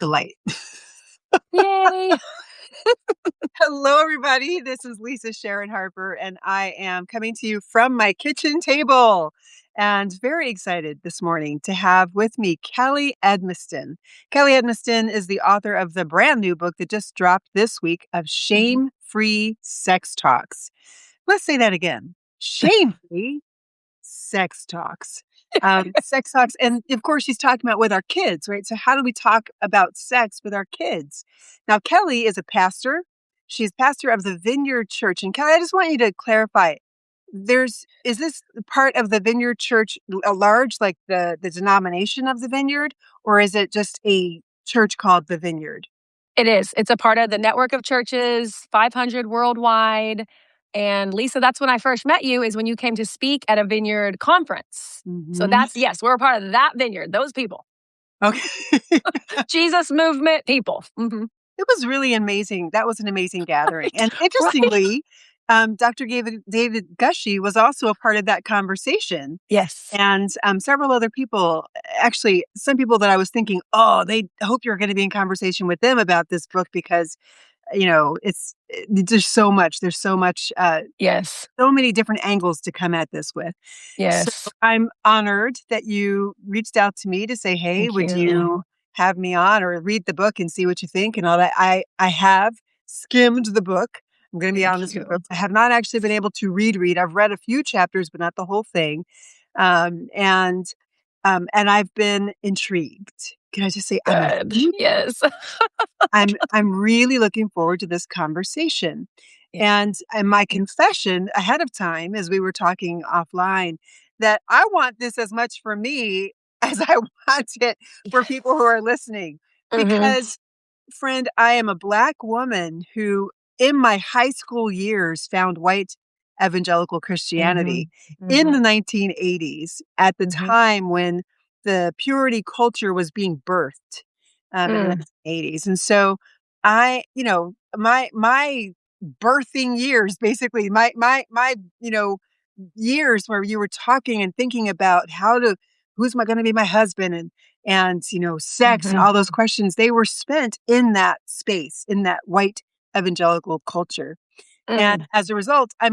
delight. Yay. Hello, everybody. This is Lisa Sharon Harper, and I am coming to you from my kitchen table. And very excited this morning to have with me Kelly Edmiston. Kelly Edmiston is the author of the brand new book that just dropped this week of Shame-Free Sex Talks. Let's say that again. Shame-free sex talks. Sex talks. And of course, she's talking about with our kids, right? So, how do we talk about sex with our kids? Now, Kelly is a pastor. She's pastor of the Vineyard Church. And Kelly, I just want you to clarify. Is this part of the Vineyard Church a large, like the denomination of the Vineyard, or is it just a church called the Vineyard? It is. It's a part of the network of churches, 500 worldwide. And Lisa, that's when I first met you, is when you came to speak at a Vineyard conference. So yes, we're a part of that Vineyard, those people. Okay. Jesus movement people. It was really amazing. That was an amazing gathering. And interestingly, Dr. David Gushee was also a part of that conversation. Yes. And several other people, actually, some people that I was thinking, oh, they hope you're going to be in conversation with them about this book because, there's so much. There's so much. Yes. So many different angles to come at this with. Yes. So I'm honored that you reached out to me to say, hey, Thank would you. you have me on or read the book and see what you think and all that. I have skimmed the book. I'm going to be honest with you. I have not actually been able to read. I've read a few chapters, but not the whole thing. And I've been intrigued. Can I just say, Yes. I'm really looking forward to this conversation. Yeah. And my confession ahead of time, as we were talking offline, that I want this as much for me as I want it for people who are listening. Because, friend, I am a Black woman who, in my high school years, found white evangelical Christianity in the 1980s, at the time when the purity culture was being birthed in the 1980s. And so my birthing years, basically, my years where you were talking and thinking about who's going to be my husband and sex and all those questions, they were spent in that space, in that white evangelical culture. And as a result, I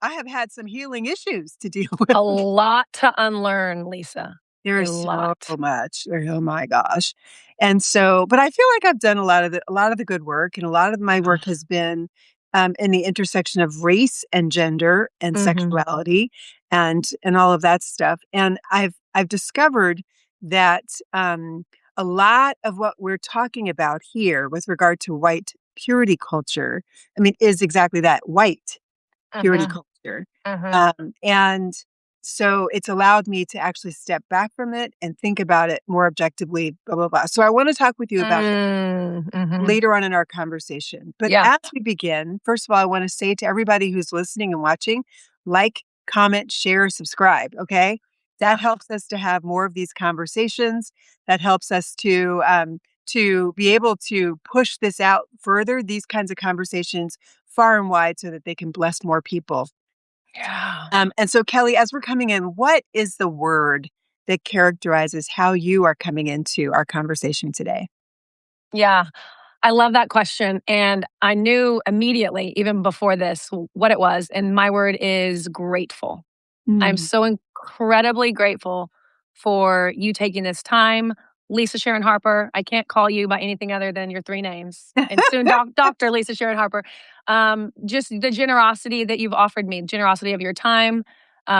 have had some healing issues to deal with. A lot to unlearn, Lisa. There's so much. Oh my gosh. And so, but I feel like I've done a lot of the good work, and a lot of my work has been in the intersection of race and gender and sexuality and all of that stuff. And I've discovered that a lot of what we're talking about here with regard to white purity culture, is exactly that, white purity culture. And so it's allowed me to actually step back from it and think about it more objectively, blah, blah, blah. So I want to talk with you about it later on in our conversation. But as we begin, first of all, I want to say to everybody who's listening and watching, like, comment, share, subscribe, okay? That helps us to have more of these conversations. That helps us to be able to push this out further, these kinds of conversations far and wide, so that they can bless more people. Yeah. And so, Kelly, as we're coming in, what is the word that characterizes how you are coming into our conversation today? Yeah, I love that question. And I knew immediately, even before this, what it was. And my word is grateful. I'm so incredibly grateful for you taking this time. Lisa Sharon Harper. I can't call you by anything other than your three names. And soon Dr. Lisa Sharon Harper. Just the generosity that you've offered me, generosity of your time,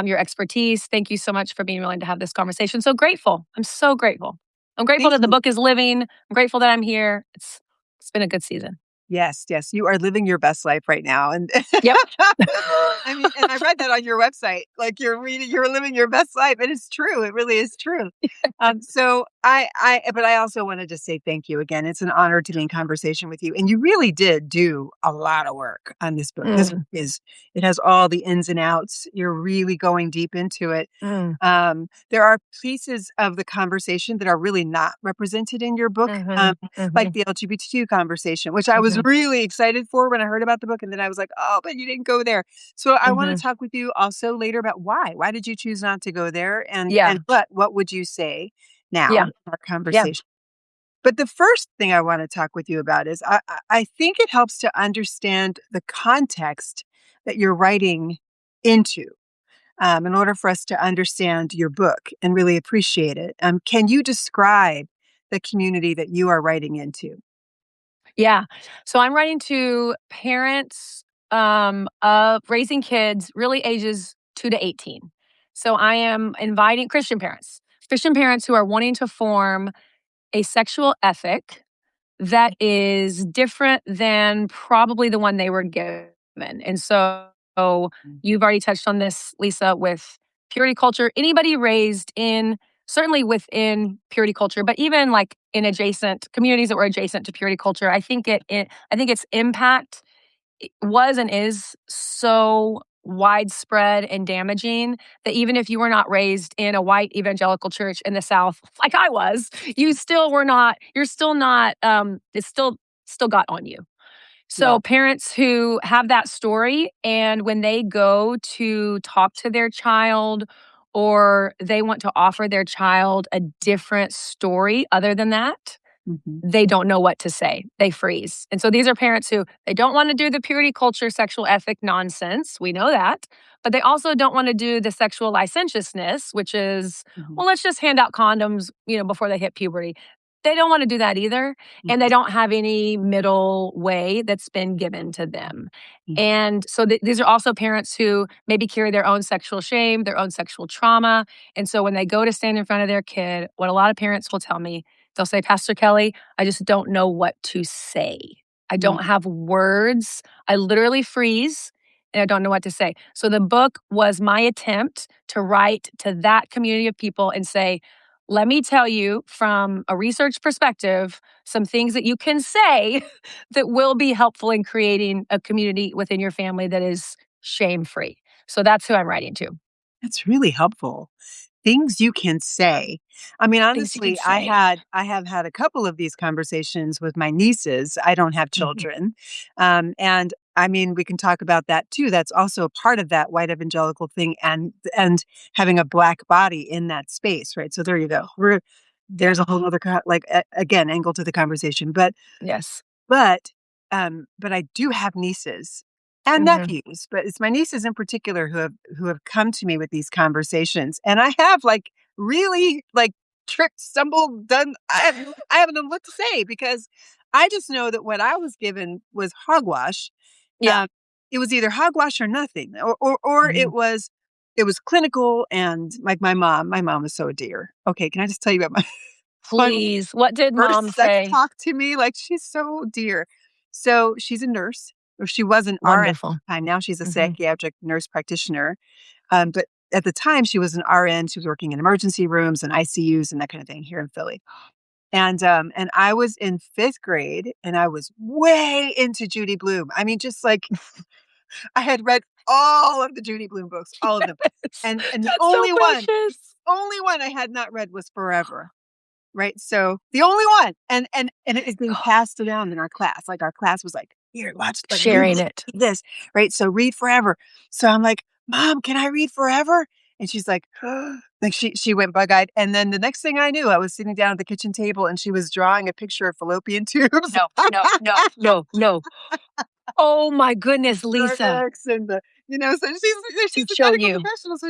your expertise. Thank you so much for being willing to have this conversation. So grateful. I'm so grateful. I'm grateful that the book is living. I'm grateful that I'm here. It's been a good season. Yes. You are living your best life right now. And yep. And I read that on your website, like you're living your best life. And it's true. It really is true. So but I also want to just say thank you again. It's an honor to be in conversation with you. And you really did do a lot of work on this book. This book it has all the ins and outs. You're really going deep into it. There are pieces of the conversation that are really not represented in your book, like the LGBTQ conversation, which I was really excited for when I heard about the book. And then I was like, oh, but you didn't go there. So I want to talk with you also later about why. Why did you choose not to go there? And what would you say now in our conversation? But the first thing I want to talk with you about is I think it helps to understand the context that you're writing into in order for us to understand your book and really appreciate it. Can you describe the community that you are writing into? Yeah. So I'm writing to parents of raising kids really ages 2 to 18. So I am inviting Christian parents who are wanting to form a sexual ethic that is different than probably the one they were given. And so you've already touched on this, Lisa, with purity culture. Anybody raised in, certainly within purity culture, but even like in adjacent communities that were adjacent to purity culture, I think its impact was and is so widespread and damaging that even if you were not raised in a white evangelical church in the South, like I was, you're still not, it's still got on you. Yeah. So parents who have that story and when they go to talk to their child or they want to offer their child a different story other than that, Hmm. they don't know what to say. They freeze. And so these are parents who they don't want to do the purity culture sexual ethic nonsense. We know that. But they also don't want to do the sexual licentiousness, which is, Hmm. well, let's just hand out condoms, before they hit puberty. They don't want to do that either. And they Hmm. don't have any middle way that's been given to them. Hmm. And so these are also parents who maybe carry their own sexual shame, their own sexual trauma. And so when they go to stand in front of their kid, what a lot of parents will tell me, they'll say, Pastor Kelly, I just don't know what to say. I Hmm. don't have words. I literally freeze and I don't know what to say. So the book was my attempt to write to that community of people and say, let me tell you from a research perspective some things that you can say that will be helpful in creating a community within your family that is shame free. So that's who I'm writing to. That's really helpful. Things you can say. I mean, Things you can honestly, say. I have had a couple of these conversations with my nieces. I don't have Mhm. children. And I mean, we can talk about that too. That's also a part of that white evangelical thing and having a black body in that space, right? So there you go. There's a whole other again angle to the conversation. Yes. But, but I do have nieces and Hmm. nephews, but it's my nieces in particular who have come to me with these conversations, and I have, like, really, like, tripped, stumbled, done I haven't known what to say because I just know that what I was given was hogwash. Yeah. Um, it was either hogwash or nothing, or Mhm. it was clinical and, like, my mom was so a dear. Okay, can I just tell you about my my Please. What did mom first sex say? talk to me, like, she's so dear. So, she's a nurse, or she was an RN at Wonderful. the time, now she's a Mhm. psychiatric nurse practitioner, but at the time, she was an RN, she was working in emergency rooms and ICUs and that kind of thing here in Philly. And I was in 5th grade, and I was way into Judy Blume. I mean, just like, I had read all of the Judy Blume books, all of them, Yes. and That's so precious. only one I had not read was Forever. Right, so the only one, and it is being passed around in our class, like, our class was like, "Here, watch, like, Sharing it. read this," right, so read Forever. So I'm like, "Mom, can I read Forever?" And she's like, like, she went bug-eyed, and then the next thing I knew, I was sitting down at the kitchen table, and she was drawing a picture of fallopian tubes. No, no, no, no, no. Oh my goodness, Lisa. Cervix and so she's To a show medical you. professional, so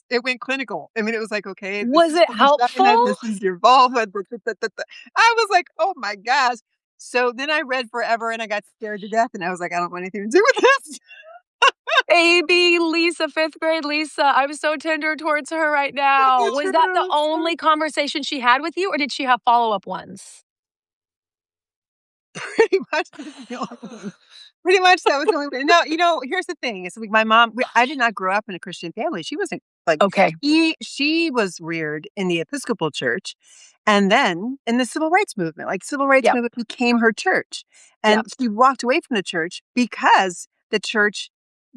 it went clinical. I mean, it was like, "Okay, this Was is it your vagina, helpful? this is your vulva." I was like, "Oh my gosh." So then I read Forever and I got scared to death and I was like, "I don't want anything to do with this." AB Lisa, 5th grade Lisa. I'm so tender towards her right now. It's Was that the true, so only conversation she had with you, or did she have follow-up ones? pretty much that's the only one. Pretty much that was the only way. No, here's the thing, it's like my mom I did not grow up in a Christian family. She wasn't like Okay. she was reared in the Episcopal Church and then in the civil rights movement. Like, civil rights Yep, movement became her church. And yep, she walked away from the church because the church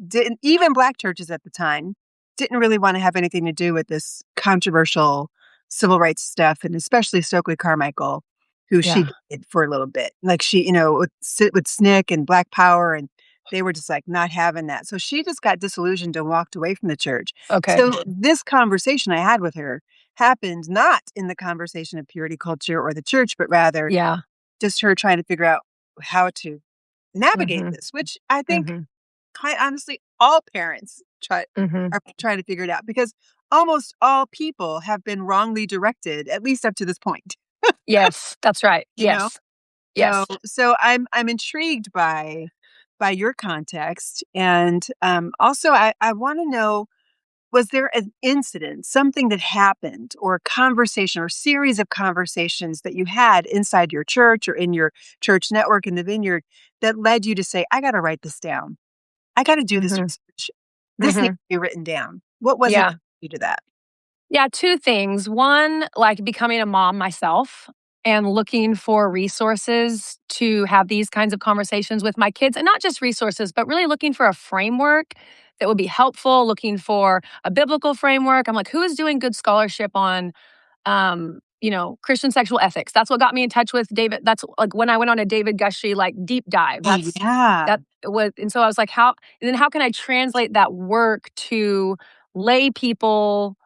didn't even black churches at the time didn't really wanna have anything to do with this controversial civil rights stuff, and especially Stokely Carmichael, who she yeah. did for a little bit. Like, she, would sit with SNCC and Black Power, and they were just, like, not having that. So she just got disillusioned and walked away from the church. Okay. So this conversation I had with her happened not in the conversation of purity culture or the church, but rather Yeah. just her trying to figure out how to navigate Mhm. this, which I think, Mhm. quite honestly, all parents Mhm. are trying to figure it out because almost all people have been wrongly directed, at least up to this point, Yes, that's right. you know? Yes. So Yes. I'm intrigued by your context. And also I want to know, was there an incident, something that happened, or a conversation or series of conversations that you had inside your church or in your church network in the vineyard that led you to say, I got to write this down. I got to do this Mhm. research. This needs Mhm. to be written down. What was it that Yeah. led you to that? Yeah, 2 things. One, like becoming a mom myself and looking for resources to have these kinds of conversations with my kids, and not just resources, but really looking for a framework that would be helpful, looking for a biblical framework. I'm like, who is doing good scholarship on Christian sexual ethics. That's what got me in touch with David. That's like when I went on a David Gushy like deep dive. Oh, yeah. That was, and so I was like, how can I translate that work to lay people,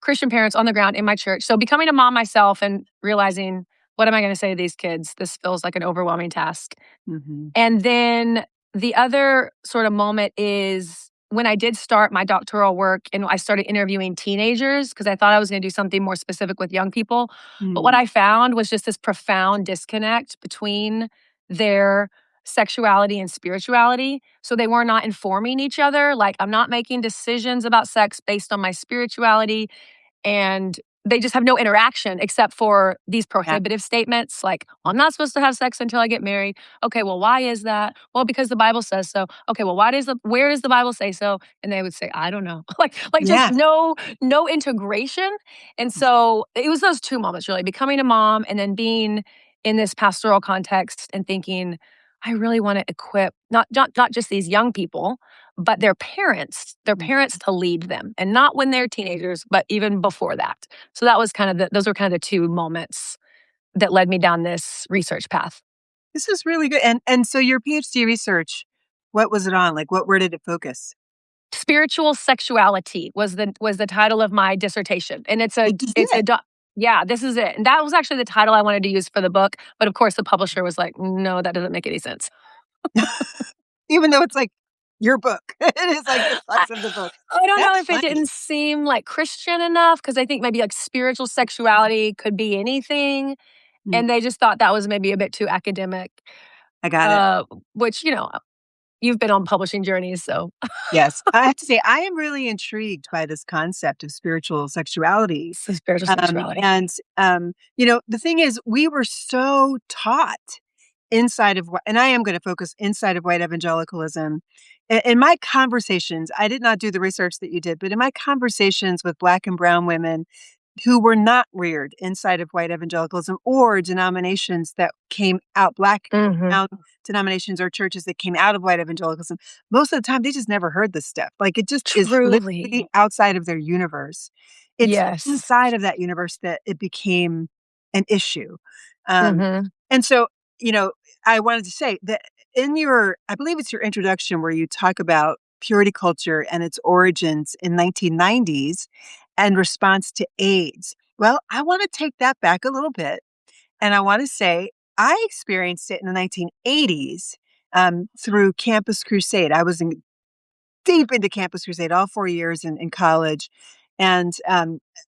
Christian parents on the ground in my church? So becoming a mom myself and realizing, what am I going to say to these kids? This feels like an overwhelming task. Hmm. And then the other sort of moment is when I did start my doctoral work and I started interviewing teenagers because I thought I was going to do something more specific with young people. But what Mm. I found was just this profound disconnect between their sexuality and spirituality. So they were not informing each other. Like, I'm not making decisions about sex based on my spirituality, and they just have no interaction except for these Yeah. prohibitive statements like, I'm not supposed to have sex until I get married. Okay, well, why is that? Well, because the Bible says so. Okay, well, where does the Bible say so? And they would say, I don't know. like just Yeah. no integration. And so it was those two moments really, becoming a mom and then being in this pastoral context and thinking, I really want to equip not just these young people, but their parents to lead them, and not when they're teenagers, but even before that. So that was those were kind of the two moments that led me down this research path. This is really good. And so your PhD research, what was it on? Like, where did it focus? Spiritual sexuality was the title of my dissertation, and This is it's a it. yeah, this is it. And that was actually the title I wanted to use for the book, but of course the publisher was like, "No, that doesn't make any sense." Even though it's like your book. It is like the I crux of the book. I don't know That's if it funny. didn't seem like Christian enough because I think maybe like spiritual sexuality could be anything. Mm, And they just thought that was maybe a bit too academic, I got it. uh, which, you've been on publishing journeys, so Yes. I have to say, I am really intrigued by this concept of spiritual sexuality. so spiritual sexuality. And, the thing is, we were so taught inside of what, and I am going to focus inside of white evangelicalism. In my conversations, I did not do the research that you did, but in my conversations with Black and Brown women who were not reared inside of white evangelicalism or denominations that came out, Black or Mhm. brown denominations or churches that came out of white evangelicalism, most of the time they just never heard this stuff. Like it just is literally Truly. outside of their universe. It's Yes. inside of that universe that it became an issue. Um, Mhm. and so, you know, I wanted to say that in I believe it's your introduction where you talk about purity culture and its origins in 1990s and response to AIDS. Well, I want to take that back a little bit. And I want to say I experienced it in the 1980s through Campus Crusade. I was deep into Campus Crusade all 4 years in college. And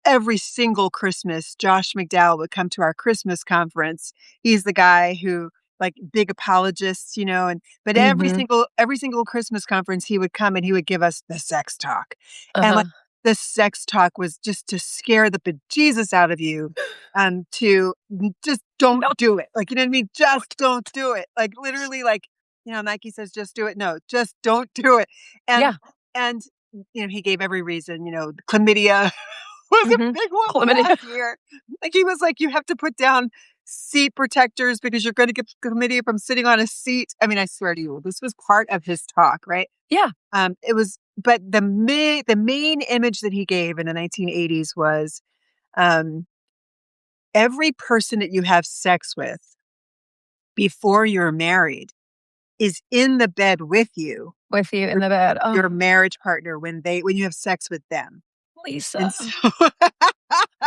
every single Christmas, Josh McDowell would come to our Christmas conference. He's the guy who, like, big apologist, but Mhm. every single Christmas conference he would come and he would give us the sex talk. And like Uh-huh. the sex talk was just to scare the bejesus out of you, just don't No, do it. Like, you know what I mean? Just don't. don't do it. Like literally, like, Nike says, just do it. No, just don't do it. And Yeah. and, he gave every reason, chlamydia was a Mhm. big one Chlamydia. last year. Like, he was like, "You have to put down seat protectors because you're gonna get chlamydia from sitting on a seat." I mean, I swear to you, this was part of his talk, right? Yeah. It was but the main image that he gave in the 1980s was, um, every person that you have sex with before you're married is in the bed with you, With you in your the bed. Oh, your marriage partner when you have sex with them. And Lisa. so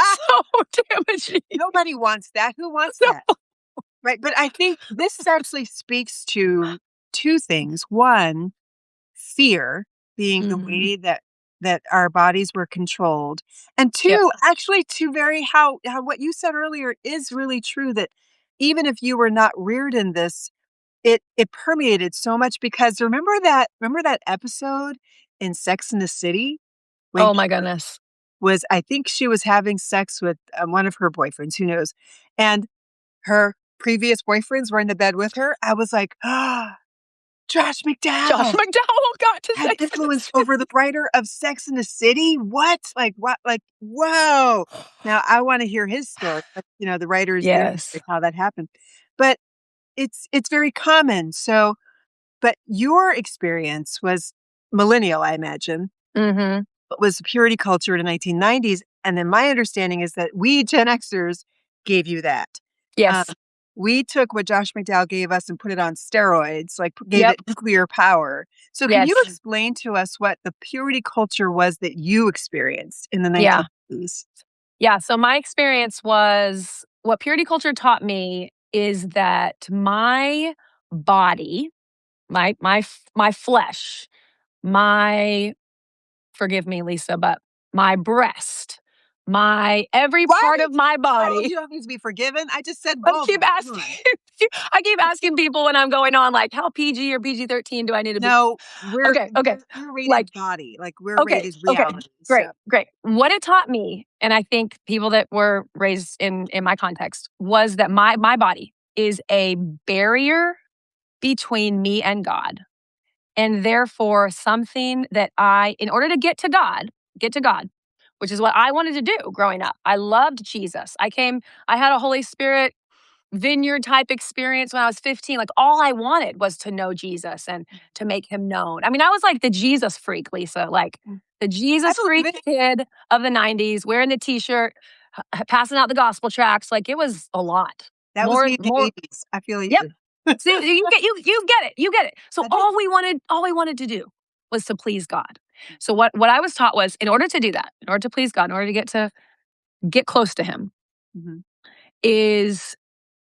So damaging. Nobody wants that. Who wants that? Right. But I think this actually speaks to two things. One, fear being the Mhm. way that our bodies were controlled. And Yep. two, actually to very how what you said earlier is really true that even if you were not reared in this, it permeated so much because remember that episode in Sex in the City when Oh my goodness. was I think she was having sex with one of her boyfriends, who knows? And her previous boyfriends were in the bed with her. I was like, ah, Josh Josh McDowell McDowell got to had Sex and the influence over City. the writer of Sex in the City. What? Like what? Like whoa! Now I want to hear his story. The writer's their Yes. story, how that happened. But it's very common. So, but your experience was millennial, I imagine. Mhm. Was purity culture in the 1990s. And then my understanding is that we Gen Xers gave you that. Um, Yes. we took what Josh McDowell gave us and put it on steroids, like gave Yep. it nuclear power. So can you Yes. explain to us what the purity culture was that you experienced in the Yeah. 1990s? Yeah, so my experience was what purity culture taught me is that my body, my flesh, my forgive me, Lisa, but my breast, my every Why? part of my Oh, body. you don't need to be forgiven. I just said I keep vulva. Come asking on. I keep asking people when I'm going on, like, how PG or PG-13 do I need to be? No, we're Okay, okay. we're Like, rated body. Like we're okay, rated okay, reality. great, So great. What it taught me, and I think people that were raised in my context, was that my body is a barrier between me and God. And therefore something that in order to get to God, which is what I wanted to do growing up. I loved Jesus. I had a Holy Spirit vineyard type experience when I was 15. Like all I wanted was to know Jesus and to make him known. I mean, I was like the Jesus freak, Lisa, like the I Jesus believe freak it. kid of the 90s, wearing the t-shirt, passing out the gospel tracts. Like it was a lot. That was More, me in the more. 80s. I feel Yep. you. See, you get it. You get it. So I do. all we wanted to do was to please God. So what I was taught was in order to do that, in order to please God, in order to get close to him, Mhm. is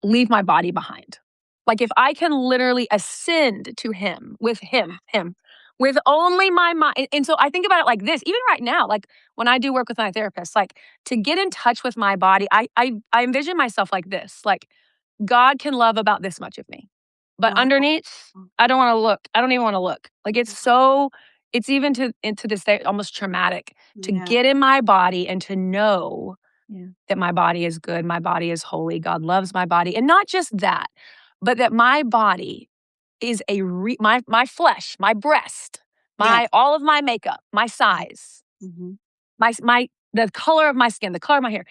leave my body behind. Like if I can literally ascend to him, with only my mind. And so I think about it like this, even right now, like when I do work with my therapist, like to get in touch with my body, I envision myself like this, like God can love about this much of me. But Wow. underneath, I don't want to look. I don't even want to look. Like it's even into this day almost traumatic to Yeah. get in my body and to know Yeah. that my body is good, my body is holy, God loves my body. And not just that, but that my body is my flesh, my breast, Yes. my all of my makeup, my Yes. size, Mhm. my the color of my skin, the color of my hair,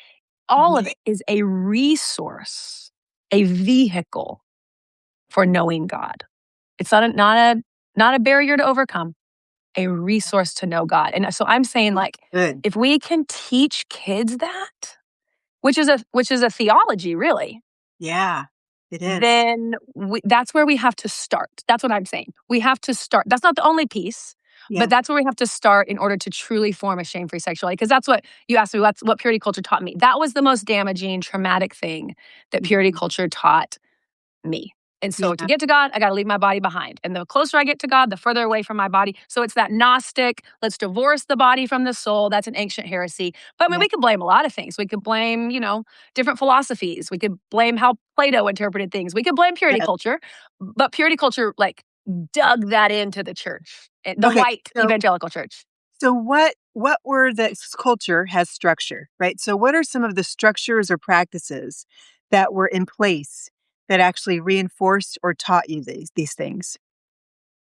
all of Mhm. it is a resource, a vehicle for knowing God. It's not a barrier to overcome, a resource to know God. And so I'm saying like Good. if we can teach kids that, which is a theology really, Yeah. It is. then that's where we have to start. That's what I'm saying. We have to start. That's not the only piece, Yeah. but that's where we have to start in order to truly form a shame-free sexuality. Because that's what you asked me. That's what purity culture taught me. That was the most damaging, traumatic thing that purity Mhm. culture taught me. And so to Yeah. get to God, I got to leave my body behind. And the closer I get to God, the further away from my body. So it's that Gnostic, let's divorce the body from the soul. That's an ancient heresy. But I mean, Yeah. we could blame a lot of things. We could blame, different philosophies. We could blame how Plato interpreted things. We could blame purity Yes. culture. But purity culture, like, dug that into the church, the Okay. white So evangelical church. so what were culture has structure, right? So what are some of the structures or practices that were in place that actually reinforced or taught you these things?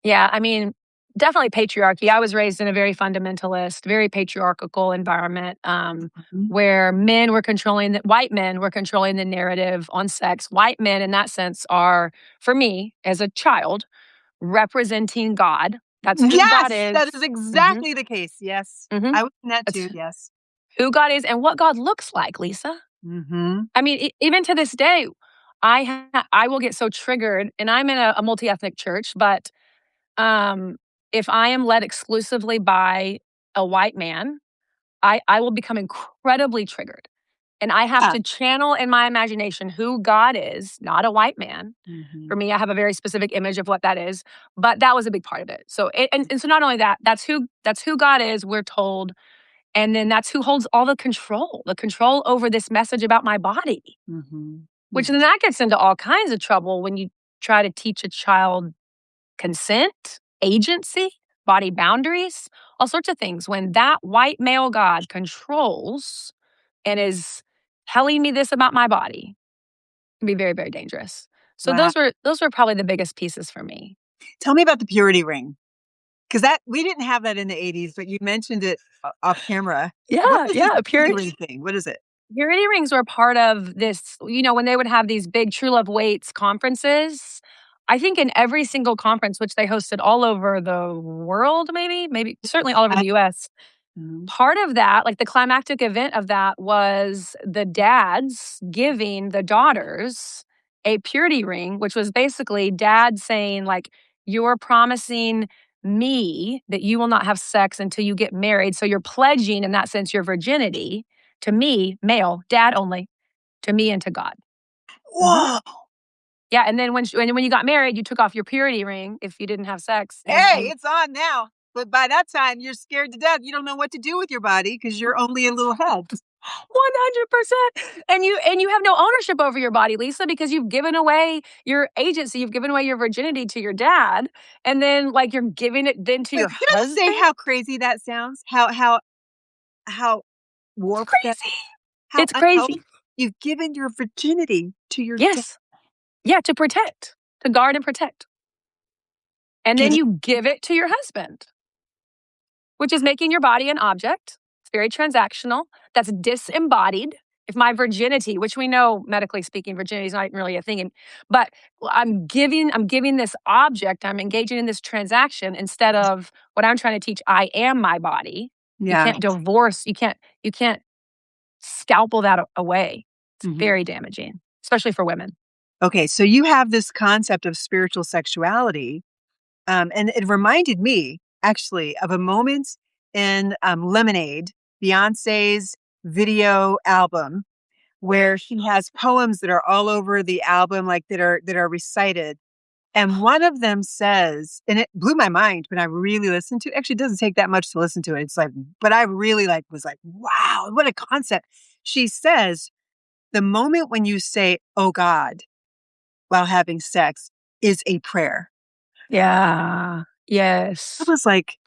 Yeah, I mean, definitely patriarchy. I was raised in a very fundamentalist, very patriarchal environment Mhm. where white men were controlling the narrative on sex. White men, in that sense, are, for me as a child, representing God. That's who God Yes, is. that is hmm exactly the case. Yes. hmm I was in that That's too. Yes. who God is and what God looks like, Lisa. Mhm. I mean, even to this day, I will get so triggered, and I'm in a multi-ethnic church, but um, if I am led exclusively by a white man, I will become incredibly triggered And I have Yeah. to channel in my imagination who God is, not a white man. Mhm. For me, I have a very specific image of what that is, but that was a big part of it. So, and so not only that, that's who God is, we're told, and then that's who holds all the control over this message about my body, Mhm. which Mhm. then that gets into all kinds of trouble when you try to teach a child consent, agency, body boundaries, all sorts of things. When that white male God controls and is telling me this about my body, it can be very, very dangerous. So Wow. those were probably the biggest pieces for me. Tell me about the purity ring, because that we didn't have that in the '80s, but you mentioned it off camera. What Yeah, is this yeah, purity purity ring thing? What is it? purity rings were part of this, when they would have these big True Love Waits conferences. I think in every single conference, which they hosted all over the world, maybe certainly all over I the US, mhm. part of that, like the climactic event of that was the dads giving the daughters a purity ring, which was basically dad saying, like, you're promising me that you will not have sex until you get married. So you're pledging, in that sense, your virginity to me, male, dad only, to me and to God. Mhm. Whoa! Yeah. And then when you got married, you took off your purity ring if you didn't have sex. And Hey, you it's on now. But by that time, you're scared to death. You don't know what to do with your body because you're only a little head. 100%. And you have no ownership over your body, Lisa, because you've given away your agency, you've given away your virginity to your dad, and then like you're giving it then to Wait, your can I just say husband? how crazy that sounds? How It's warped that, crazy. how It's unhealthy. crazy. You've given your virginity to your dad. Yes. Yeah, to protect, to guard and protect. And then Get it? you give it to your husband, which is making your body an object. It's very transactional. That's disembodied. If my virginity, which we know medically speaking, virginity is not even really a thing, but I'm giving this object, I'm engaging in this transaction instead of what I'm trying to teach. I am my body. You Yeah. can't divorce. You can't scalpel that away. It's Mhm. very damaging, especially for women. Okay, so you have this concept of spiritual sexuality, and it reminded me actually of a moment in Lemonade, Beyonce's video album, where she has poems that are all over the album, like that are recited. And one of them says, and it blew my mind when I really listened to it. Actually, it doesn't take that much to listen to it. It's like, but I really like was like, wow, what a concept. She says, the moment when you say, "Oh God," while having sex is a prayer. Yeah. I Yes. was like,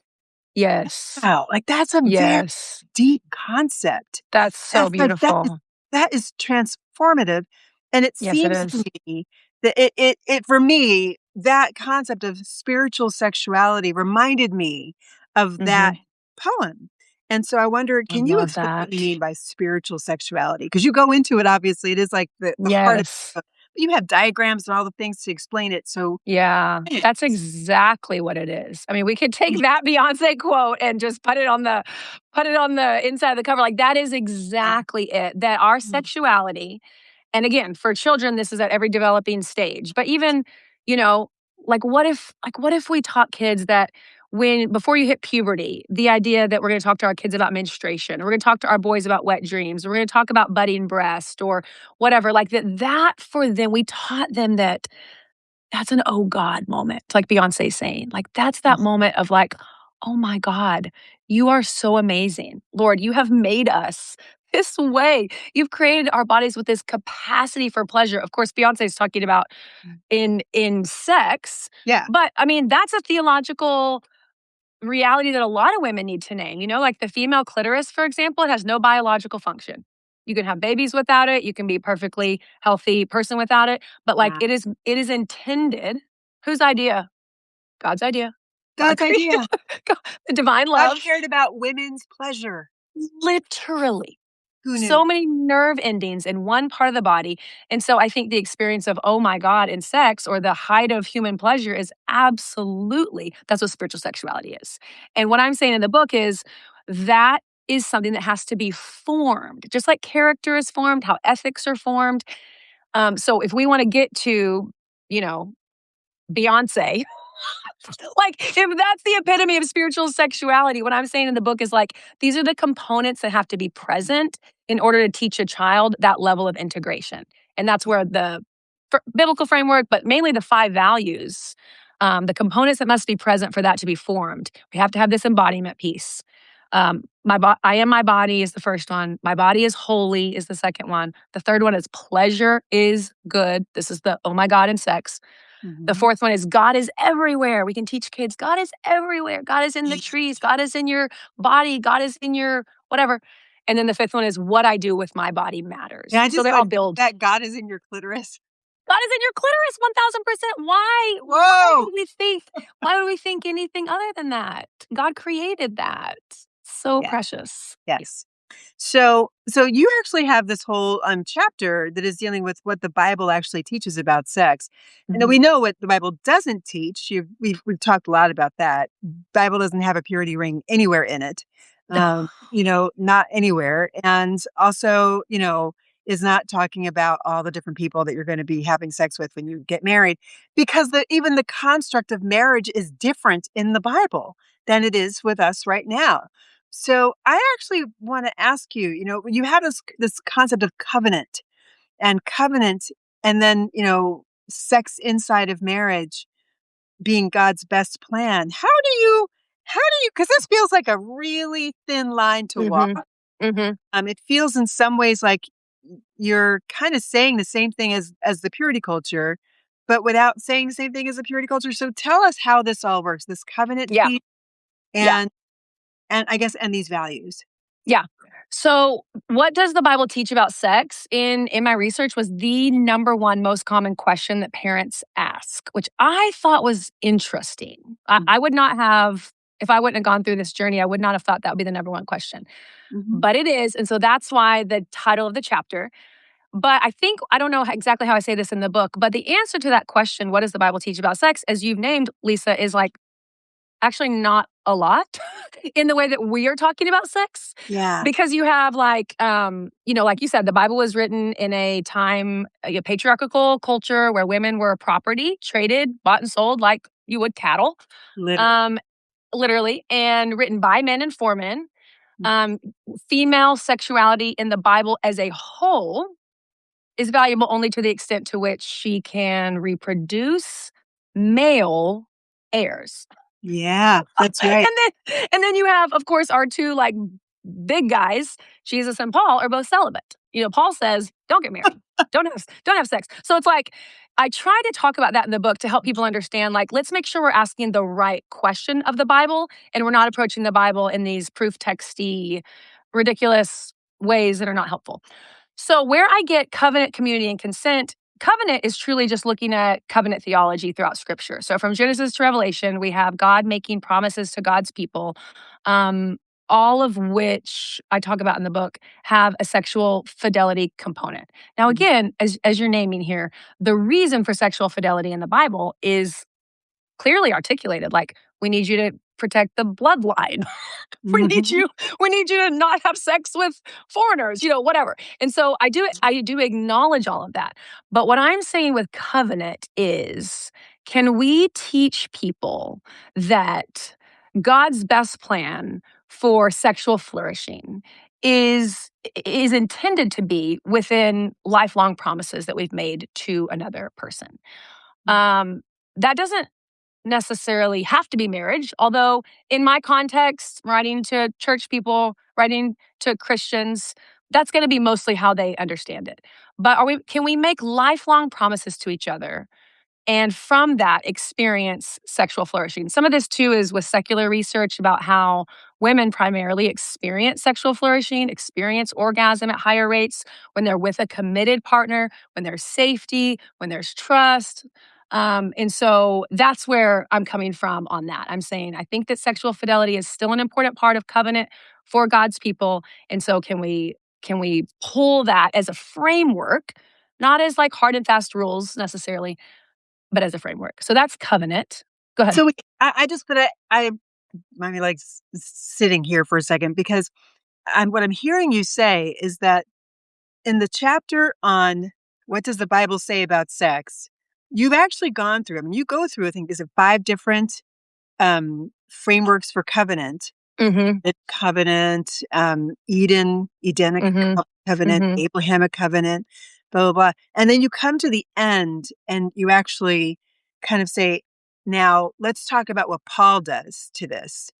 Yes. wow, like that's a very Yes. deep concept. That's so That's like beautiful. that is transformative. And it Yes, it seems to is. me that it for me, that concept of spiritual sexuality reminded me of that Mhm. poem. And so I wonder, I can you love explain what you that. mean by spiritual sexuality? Because you go into it, obviously, it is like the heart of Yes. it. But you have diagrams and all the things to explain it. So Yeah, that's exactly what it is. I mean, we could take that Beyoncé quote and just put it on the inside of the cover, like, that is exactly it, that our sexuality, and again, for children, this is at every developing stage, but even, you know, what if we taught kids that before you hit puberty, the idea that we're gonna talk to our kids about menstruation, or we're gonna talk to our boys about wet dreams, or we're gonna talk about budding breast or whatever, like, that for them, we taught them that that's an "oh God" moment, like Beyoncé saying. Like, that's that moment of like, "Oh my God, you are so amazing. Lord, you have made us this way. You've created our bodies with this capacity for pleasure." Of course, Beyoncé is talking about in sex, yeah, but I mean, that's a theological reality that a lot of women need to name. Like the female clitoris, for example, it has no biological function. You can have babies without it. You can be a perfectly healthy person without it. But like wow. it is intended. Whose idea? God's idea. God God's created idea. God- the divine God love. cared about women's pleasure. Literally. Who knew? So many nerve endings in one part of the body. And so I think the experience of, oh my God, in sex or the height of human pleasure is absolutely, that's what spiritual sexuality is. And what I'm saying in the book is that is something that has to be formed, just like character is formed, how ethics are formed. So if we want to get to, you know, Beyonce, like, if that's the epitome of spiritual sexuality, what I'm saying in the book is like, these are the components that have to be present in order to teach a child that level of integration. And that's where the biblical framework, but mainly the 5 values, the components that must be present for that to be formed. We have to have this embodiment piece. I am my body is the first one. My body is holy is the second one. The third one is pleasure is good. This is the oh my God in sex. The fourth one is God is everywhere. We can teach kids God is everywhere. God is in the trees. God is in your body. God is in your whatever. And then the fifth one is what I do with my body matters. Yeah, I So just they all like build. that God is in your clitoris. God is in your clitoris 1000%. Why? Whoa. Why would we think anything other than that? God created that. So Yeah. precious. Yes. So you actually have this whole chapter that is dealing with what the Bible actually teaches about sex. And we know what the Bible doesn't teach. We've talked a lot about that. Bible doesn't have a purity ring anywhere in it. Not anywhere. And also, is not talking about all the different people that you're going to be having sex with when you get married, because even the construct of marriage is different in the Bible than it is with us right now. So I actually want to ask you, you have this concept of covenant, and then, sex inside of marriage being God's best plan. How do you, because this feels like a really thin line to walk. It feels in some ways like you're kind of saying the same thing as the purity culture, but without saying the same thing as the purity culture. So tell us how this all works, this covenant Yeah. piece Yeah. and I guess, and these values. Yeah. So, what does the Bible teach about sex? In my research was the number one most common question that parents ask, which I thought was interesting. I would not have, if I wouldn't have gone through this journey, I would not have thought that would be the number one question. But it is, and so that's why the title of the chapter. But I don't know exactly how I say this in the book, but the answer to that question, what does the Bible teach about sex, as you've named, Lisa, is like actually not a lot in the way that we are talking about sex. Yeah. Because you have like you said, the Bible was written in a time, a patriarchal culture where women were property, traded, bought and sold like you would cattle. Literally, and written by men and for men. Female sexuality in the Bible as a whole is valuable only to the extent to which she can reproduce male heirs. Yeah, that's right. And then you have, of course, our two like big guys, Jesus and Paul, are both celibate. Paul says, "Don't get married, don't have sex." So it's like I try to talk about that in the book to help people understand. Like, let's make sure we're asking the right question of the Bible, and we're not approaching the Bible in these proof texty, ridiculous ways that are not helpful. So where I get covenant, community, and consent, covenant is truly just looking at covenant theology throughout Scripture. So from Genesis to Revelation, we have God making promises to God's people, all of which I talk about in the book have a sexual fidelity component. Now, again, as you're naming here, the reason for sexual fidelity in the Bible is clearly articulated. Like, we need you to protect the bloodline. we need you to not have sex with foreigners, whatever. And so I do acknowledge all of that. But what I'm saying with covenant is, can we teach people that God's best plan for sexual flourishing is intended to be within lifelong promises that we've made to another person? That doesn't necessarily have to be marriage, although in my context, writing to church people, writing to Christians, that's going to be mostly how they understand it. But can we make lifelong promises to each other and from that experience sexual flourishing? Some of this too is with secular research about how women primarily experience sexual flourishing, experience orgasm at higher rates when they're with a committed partner, when there's safety, when there's trust. And so that's where I'm coming from on that. I'm saying I think that sexual fidelity is still an important part of covenant for God's people. And so can we pull that as a framework, not as like hard and fast rules necessarily, but as a framework. So that's covenant. Go ahead. So I might be like sitting here for a second, because what I'm hearing you say is that in the chapter on what does the Bible say about sex, you've actually gone through, you go through, I think, is it 5 different frameworks for covenant. Mhm. covenant, Edenic Mhm. covenant, Mhm. Abrahamic covenant, blah, blah, blah. And then you come to the end and you actually kind of say, now let's talk about what Paul does to this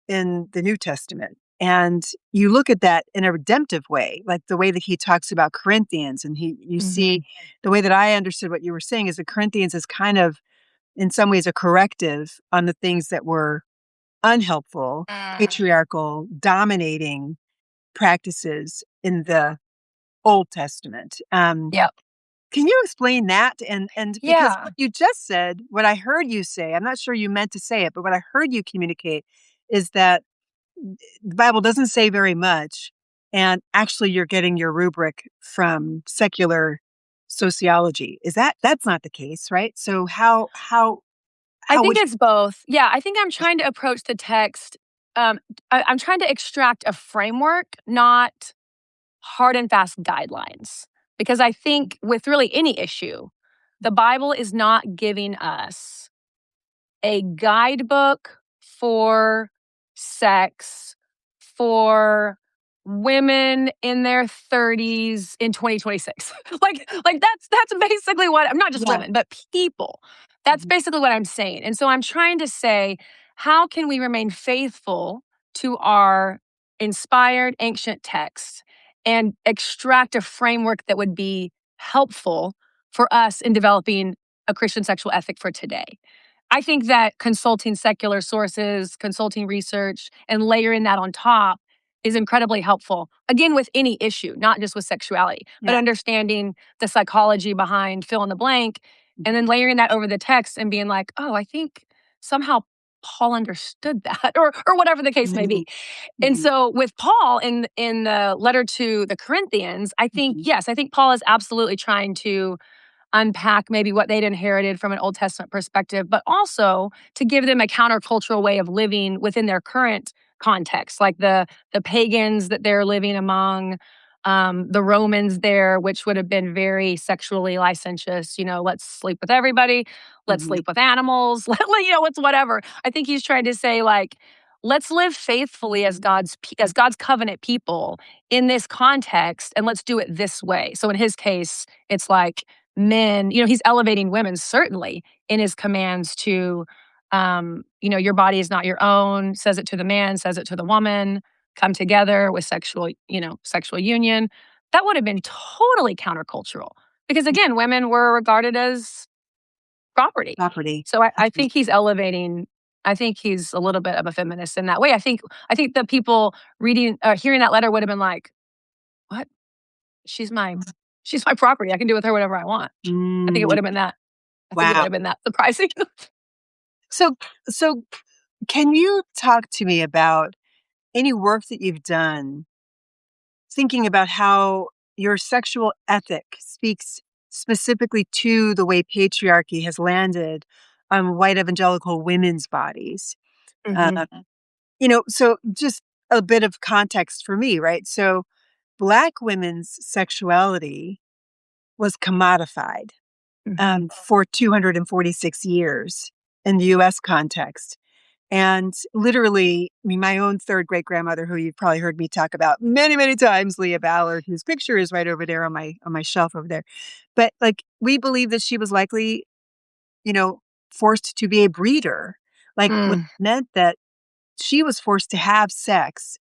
in the New Testament. And you look at that in a redemptive way, like the way that he talks about Corinthians. And you see Mhm. the way that I understood what you were saying is that Corinthians is kind of, in some ways, a corrective on the things that were unhelpful, Mm. patriarchal, dominating practices in the Old Testament. Yep. Can you explain that? And because Yeah. what you just said, what I heard you say, I'm not sure you meant to say it, but what I heard you communicate is that the Bible doesn't say very much, and actually you're getting your rubric from secular sociology. Is that's not the case, right? So I how think would it's both. Yeah, I think I'm trying to approach the text, I'm trying to extract a framework, not hard and fast guidelines. Because I think with really any issue, the Bible is not giving us a guidebook for sex for women in their 30s in 2026. Like that's basically what not just yeah. women, but people. That's Mhm. basically what I'm saying. And so I'm trying to say, how can we remain faithful to our inspired ancient texts and extract a framework that would be helpful for us in developing a Christian sexual ethic for today? I think that consulting secular sources, consulting research, and layering that on top is incredibly helpful. Again, with any issue, not just with sexuality, but Yeah. understanding the psychology behind fill in the blank, and then layering that over the text and being like, oh, I think somehow Paul understood that, or whatever the case may Mhm. be. And Mhm. so with Paul in the letter to the Corinthians, I think, Mhm. yes, I think Paul is absolutely trying to unpack maybe what they'd inherited from an Old Testament perspective, but also to give them a countercultural way of living within their current context, like the pagans that they're living among, the Romans there, which would have been very sexually licentious. Let's sleep with everybody, let's Mhm. sleep with animals, it's whatever. I think he's trying to say like, let's live faithfully as God's covenant people in this context, and let's do it this way. So in his case, it's like men, he's elevating women certainly in his commands to, your body is not your own, says it to the man, says it to the woman, come together with sexual union. That would have been totally countercultural because again, women were regarded as property. Property. So I Mhm. think he's elevating. I think he's a little bit of a feminist in that way. I think the people hearing that letter would have been like, "What? She's my she's my property. I can do with her whatever I want." I think it Mm, would have been that. I think it would wow. have been that surprising. So so can you talk to me about any work that you've done thinking about how your sexual ethic speaks specifically to the way patriarchy has landed on white evangelical women's bodies? Mhm, Uh, so just a bit of context for me, right? So Black women's sexuality was commodified mhm, for 246 years in the US context. And literally, I mean, my own third great grandmother, who you've probably heard me talk about many, many times, Leah Ballard, whose picture is right over there on my shelf over there. But like, we believe that she was likely, you know, forced to be a breeder, like, which mm, meant that she was forced to have sex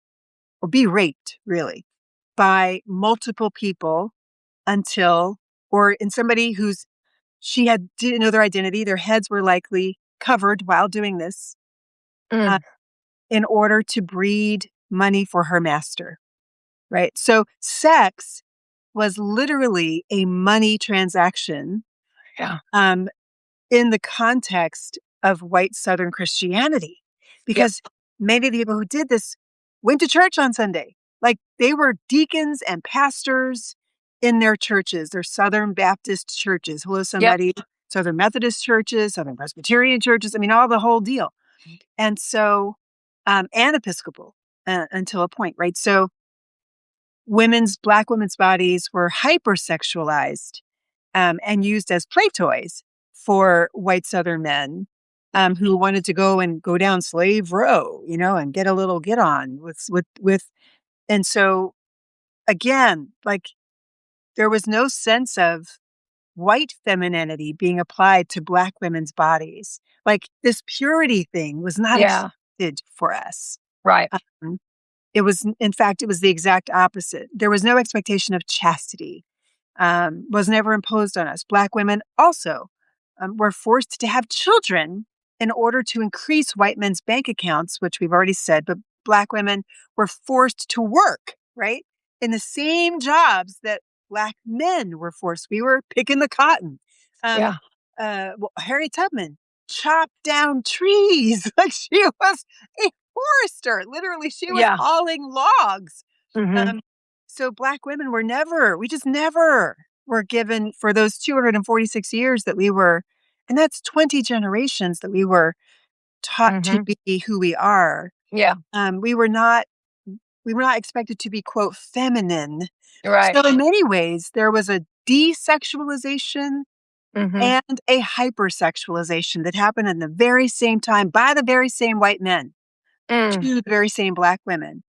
or be raped, really, by multiple people until, or in somebody who's didn't know their identity, their heads were likely covered while doing this. Uh, mm. in order to breed money for her master, right? So sex was literally a money transaction Yeah. um, in the context of white Southern Christianity, Yep, because many of the people who did this went to church on Sunday. Like they were deacons and pastors in their churches, their Southern Baptist churches. Hello, yep. somebody. Southern Methodist churches, Southern Presbyterian churches. I mean, all the whole deal. And so, and Episcopal until a point, right? So, Black women's bodies were hypersexualized and used as play toys for white Southern men. who wanted to go down Slave Row, and get a little get on with, and so again, like there was no sense of white femininity being applied to Black women's bodies. Like this purity thing was not Yeah. expected for us. Right. Um, it was, in fact, it was the exact opposite. There was no expectation of chastity, was never imposed on us. Black women also were forced to have children in order to increase white men's bank accounts, which we've already said, but Black women were forced to work, right? In the same jobs that Black men were forced. We were picking the cotton. Um, Yeah. Harriet Tubman chopped down trees like she was a forester. Literally, she was Yeah. hauling logs. Mhm. Um, so Black women we just never were given for those 246 years that we were, and that's 20 generations that we were taught to Mhm. be who we are. Yeah. Um, we were not expected to be, quote, feminine. Right. So in many ways, there was a desexualization Mhm. and a hypersexualization that happened in the very same time by the very same white men Mm. to the very same Black women.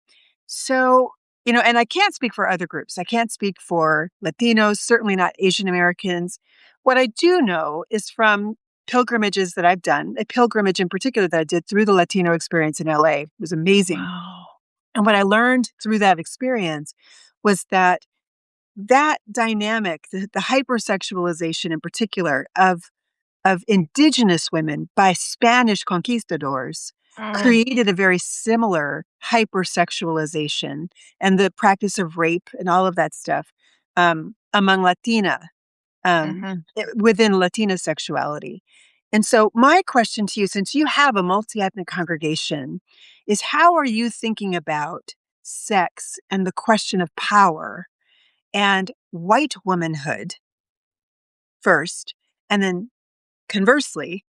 So, and I can't speak for other groups. I can't speak for Latinos, certainly not Asian Americans. What I do know is from pilgrimages that I've done, a pilgrimage in particular that I did through the Latino experience in LA. It was amazing. Wow. And what I learned through that experience was that dynamic, the hypersexualization in particular of indigenous women by Spanish conquistadors Mm. created a very similar hypersexualization and the practice of rape and all of that stuff among Mhm. within Latina sexuality. And so, my question to you, since you have a multi ethnic congregation, is how are you thinking about sex and the question of power and white womanhood first? And then conversely,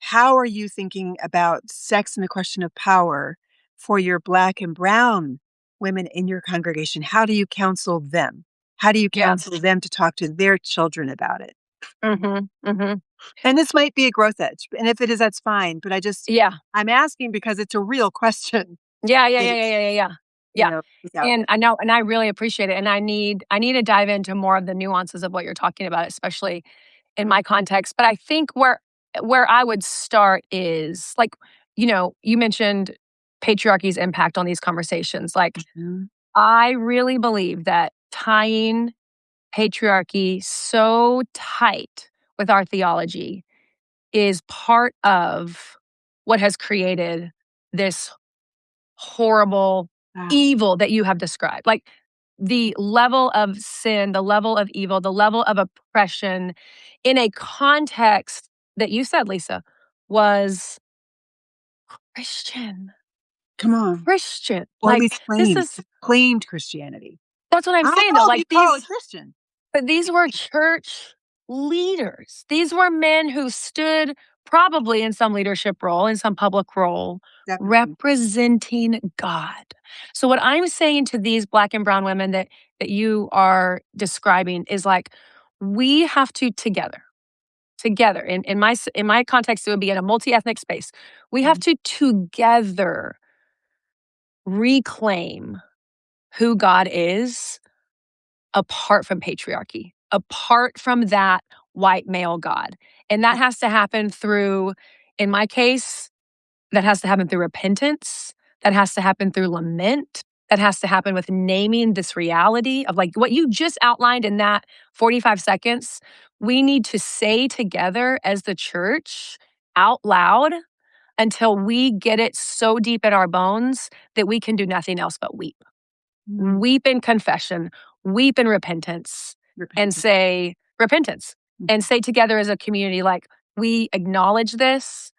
how are you thinking about sex and the question of power for your Black and brown women in your congregation? How do you counsel them? How do you Yeah. counsel them to talk to their children about it? Mhm. Mhm. And this might be a growth edge, and if it is, that's fine. But Yeah. I'm asking because it's a real question. Yeah, yeah, yeah, yeah, It's, yeah, yeah, yeah. Yeah. it's out And there. I know, and I really appreciate it, and I need to dive into more of the nuances of what you're talking about, especially in my context, but I think where I would start is, like, you mentioned patriarchy's impact on these conversations. Like, Mhm. I really believe that tying patriarchy so tight with our theology is part of what has created this horrible Wow. evil that you have described. Like the level of sin, the level of evil, the level of oppression in a context that you said, Lisa, was Christian. Come on. Christian. Or at Like, least this is, claimed Christianity. that's what I'm I don't saying though. know if Like you call it these, Christian. but these were church leaders. These were men who stood probably in some leadership role, in some public role, Definitely. representing God. So what I'm saying to these Black and brown women that you are describing is like, we have to together in my context, it would be in a multi-ethnic space. We have Mhm. to together reclaim who God is apart from patriarchy, apart from that white male God. And that has to happen through, in my case, that has to happen through repentance, that has to happen through lament, that has to happen with naming this reality of like what you just outlined in that 45 seconds. We need to say together as the church out loud until we get it so deep in our bones that we can do nothing else but weep. Mm. Weep in confession, weep in repentance, and Repentance. say repentance, and Mhm. say together as a community, like, we acknowledge this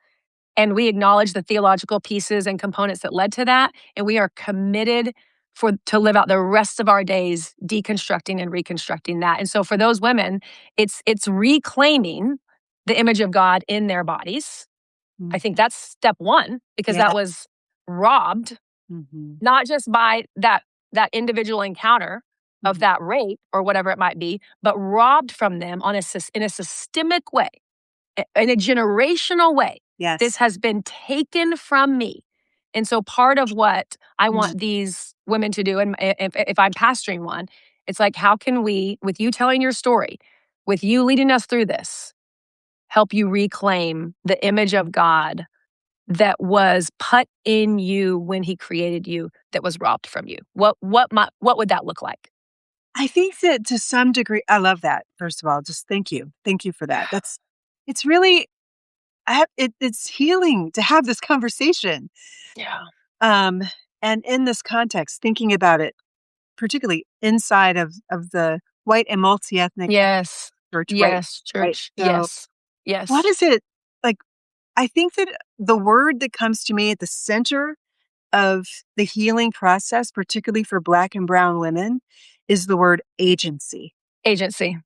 and we acknowledge the theological pieces and components that led to that, and we are committed to live out the rest of our days deconstructing and reconstructing that. And so for those women, it's reclaiming the image of God in their bodies. I Mm. think that's step one, because Yeah. that was robbed Mhm. not just by that individual encounter of Mhm. that rape or whatever it might be, but robbed from them in a systemic way, in a generational way. This Yes. has been taken from me. And so part of what I Mm. want these women to do, and if I'm pastoring one, it's like, how can we, with you telling your story, with you leading us through this, help you reclaim the image of God that was put in you when he created you, that was robbed from you? What would that look like? I think that to some degree, I love that. First of all, just thank you. Thank you for that. It's really, it's healing to have this conversation. Yeah. Um, and in this context, thinking about it, particularly inside of the white and multi-ethnic Yes. church, right? Yes, Right. church. So Yes. what Yes. is it like? I think that the word that comes to me at the center of the healing process, particularly for Black and brown women, is the word agency. Agency.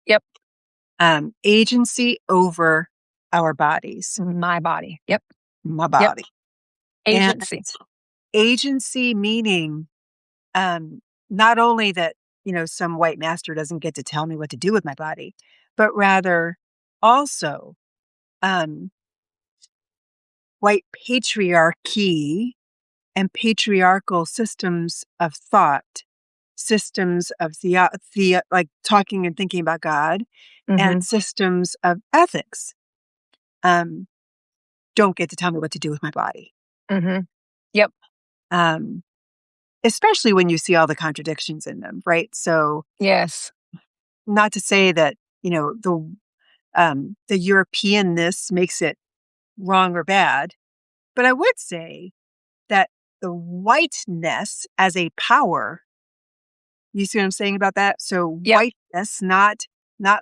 Yep. Agency over our bodies, My body. Yep. my Yep. body. And Agency. agency meaning um, not only that, some white master doesn't get to tell me what to do with my body, but rather also um, white patriarchy and patriarchal systems of thought, systems of like talking and thinking about God, and Mhm. systems of ethics um, don't get to tell me what to do with my body. Mhm. Yep. Um, Especially when you see all the contradictions in them, right? So, Yes. not to say that the Europeanness makes it wrong or bad, but I would say that the whiteness as a power. You see what I'm saying about that? So Yep. whiteness, not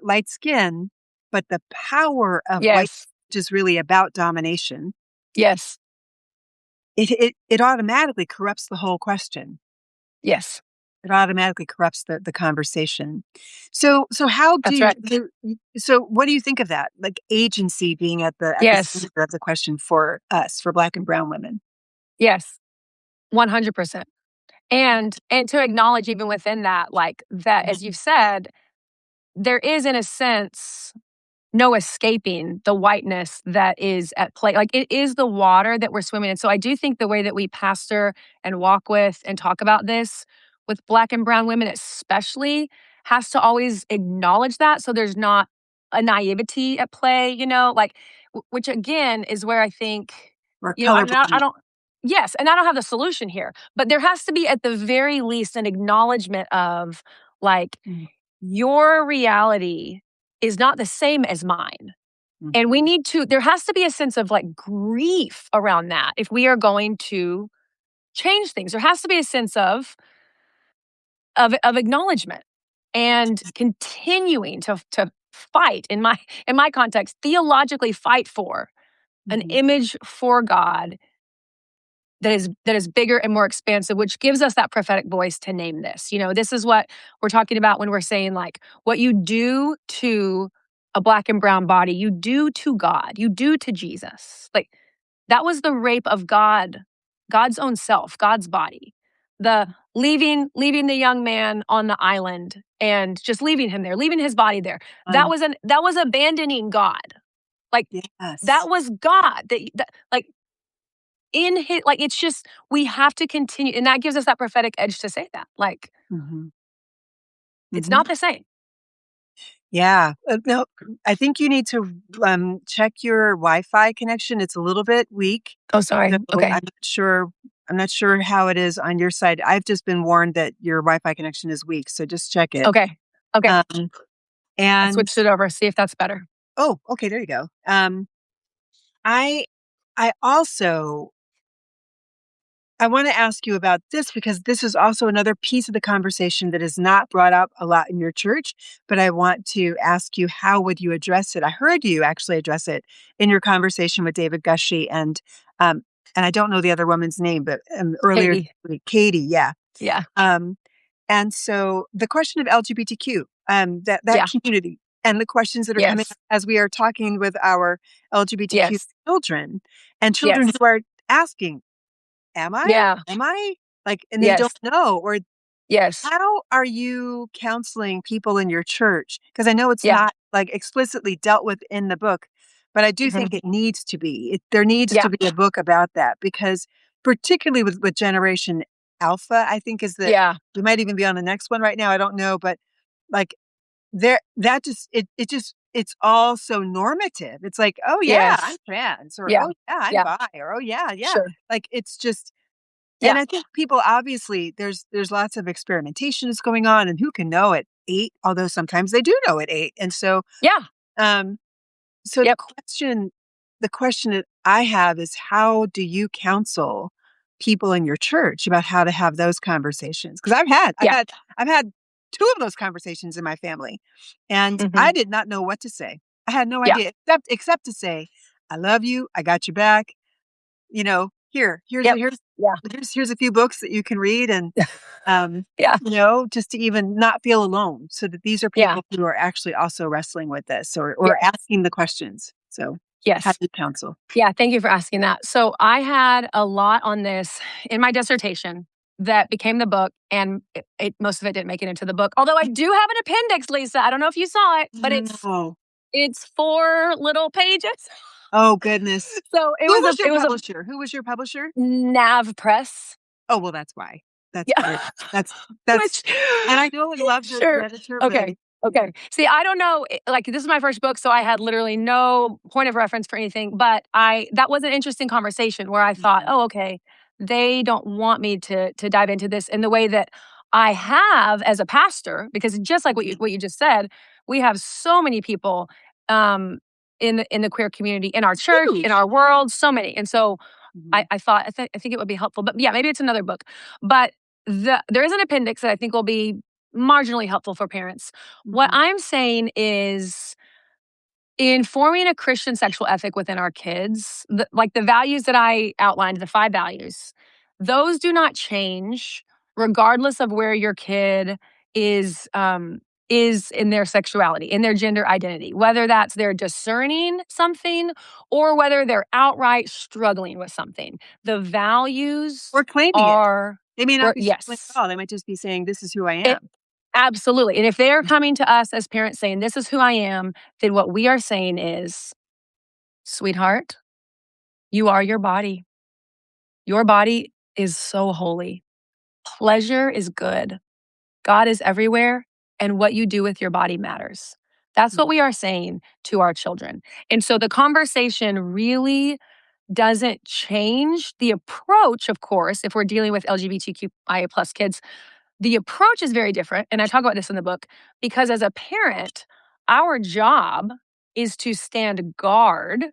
light skin, but the power of white, Yes. which is really about domination. Yes. It automatically corrupts the whole question. Yes. It automatically corrupts the conversation. So how That's do right. so what do you think of that? Like agency being at the Yes. center of the question for us, for Black and brown women. Yes. 100%. And to acknowledge even within that, like, that, as you've said, there is, in a sense, no escaping the whiteness that is at play. Like, it is the water that we're swimming in. So I do think the way that we pastor and walk with and talk about this with Black and brown women especially has to always acknowledge that, so there's not a naivety at play, like, which again is where I think, Or I'm not, I colorblind. don't, yes, and I don't have the solution here, but there has to be at the very least an acknowledgement of, like, Mm, your reality is not the same as mine. And mhm, there has to be a sense of, like, grief around that if we are going to change things. There has to be a sense of acknowledgement and continuing to fight, in my context, theologically fight for an mhm, image for God that is bigger and more expansive, which gives us that prophetic voice to name this. This is what we're talking about when we're saying, like, what you do to a Black and brown body, you do to God, you do to Jesus. Like, that was the rape of God, God's own self, God's body. The leaving the young man on the island and just leaving him there, leaving his body there. That um, was abandoning God. Like, yes. that was God. That, like, in his, like, it's just, we have to continue, and that gives us that prophetic edge to say that, like, Mhm, it's mhm. not the same. Yeah. No, I think you need to check your Wi-Fi connection. It's a little bit weak. Oh, sorry. So Okay. I'm not sure how it is on your side. I've just been warned that your Wi-Fi connection is weak, so just check it. Okay. Okay. Um, I and switched it over. See if that's better. oh, okay, there you go. I I also I want to ask you about this because this is also another piece of the conversation that is not brought up a lot in your church, but I want to ask you, how would you address it? I heard you actually address it in your conversation with David Gushy um and I don't know the other woman's name, but earlier this Katie. week, Katie, yeah. Yeah. Um and so the question of LGBTQ, that Yeah. community and the questions that are coming Yes. up as we are talking with our LGBTQ Yes. children and children Yes. who are asking, "Am I? Yeah. Am I?" Like, and they don't Yes. know. Or Yes. how are you counseling people in your church? Because I know it's Yeah. not, like, explicitly dealt with in the book, but I do Mhm. think it needs to be. There needs Yeah. to be a book about that because particularly with Generation Alpha, I think is that Yeah. we might even be on the next one right now. I don't know, but like there that just it just it's all so normative. It's like, "Oh, yeah, I'm Yes. trans," or, Yeah. "Oh, yeah, I'm Yeah. bi," or, "Oh, yeah, yeah." Sure. Like, it's just and Yeah. I think people obviously there's lots of experimentation that's going on, and who can know at 8, although sometimes they do know at 8, and Yeah. um, so Yep. the question that I have is how do you counsel people in your church about how to have those conversations? Because Yeah. I've had 2 of those conversations in my family, and I Mhm. did not know what to say. I had no Yeah. idea except to say, "I love you. I got your back. You know, Yep. Yeah. here's a few books that you can read," and, Yeah. just to even not feel alone so that these are Yeah. people who are actually also wrestling with this or Yes. asking the questions. So, how do Yes. you counsel? Yeah, thank you for asking that. So I had a lot on this in my dissertation that became the book, and most of it didn't make it into the book. Although I do have an appendix, Lisa. I don't know if you saw it, but No. it's 4 little pages. Oh, goodness. So it was a Who was your publisher? Nav Press. Oh, well, that's why. That's Yeah. great. That's Which and I really love the sure. editor, but Okay. Okay. See, I don't know, like, this is my first book, so I had literally no point of reference for anything, but I that was an interesting conversation where I thought, Mhm, "Oh, okay, they don't want me to dive into this in the way that I have as a pastor," because just like mhm. what you just said, we have so many people, um, in the queer community, in our It's church, in huge. our world, so many, and so Mhm, I think it would be helpful, but yeah, maybe it's another book. But there is an appendix that I think will be marginally helpful for parents. What mhm, I'm saying is in forming a Christian sexual ethic within our kids, like the values that I outlined, the 5 values, those do not change regardless of where your kid is is in their sexuality, in their gender identity, whether that's they're discerning something or whether they're outright struggling with something. The values or claiming it. are They may not or be struggling at yes. all, they might just be saying, "This is who I It am." absolutely. And if they're coming to us as parents saying, "This is who I am," then what we are saying is, "Sweetheart, you are your body. Your body is so holy. Pleasure is good. God is everywhere, and what you do with your body matters." That's what Mhm, we are saying to our children. And so the conversation really doesn't change the approach, of course, if we're dealing with LGBTQIA plus kids. The approach is very different, and I talk about this in the book, because as a parent, our job is to stand guard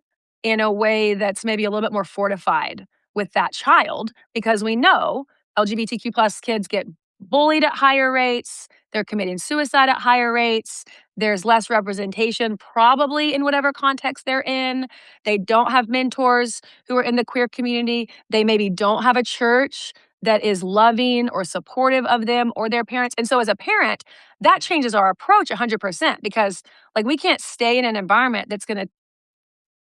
in a way that's maybe a little bit more fortified with that child, because we know LGBTQ plus kids get bullied at higher rates, they're committing suicide at higher rates, there's less representation probably in whatever context they're in. They don't have mentors who are in the queer community. They maybe don't have a church that is loving or supportive of them or their parents. And so as a parent, that mhm, changes our approach 100% because like we can't stay in an environment that's going to